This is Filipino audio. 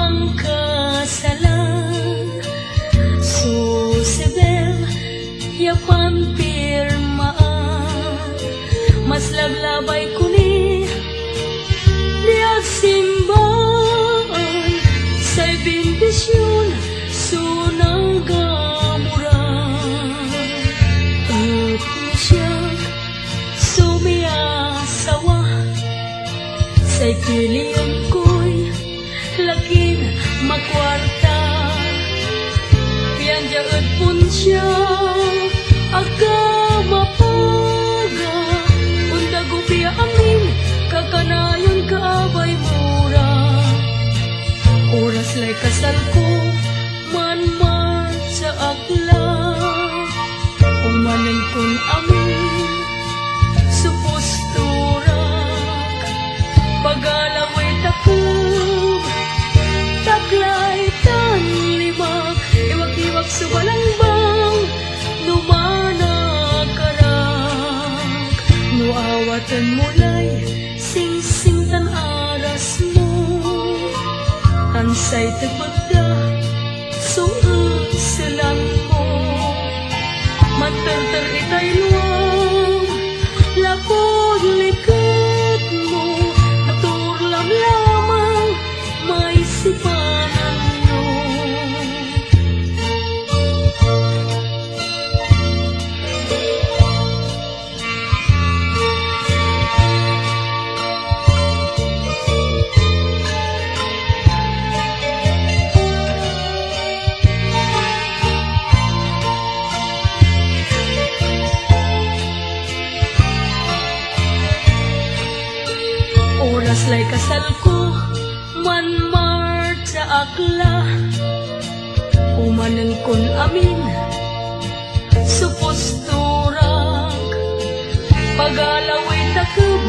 ang kasalan. Susebel, yapan pirmaan, mas laglabay ko ni liag simbahan, sa'y bendisyon sunang gamuran. At siya sumiyasawa, sa'y pilihan ko'y lakin makwarta. Pianjaad pun siya aga mapaga, unda gupiya amin kakanayon kaabay mura. Oras lay kasal ko man sa akla, umanan kun amin suposturak. Pagalaway takog taklay tanlimak, iwag-iwag subalangbang numana karak. Nuawatan mulay sing-sing tan aras mo, tansay tagbagda suusilan mo. Manter-ter itay luwang lapod likod mo, naturlam lamang may sipanan nyo. Oras lay kasal ko man sa akla, umanan kun amin suposturak. Pagalaway takub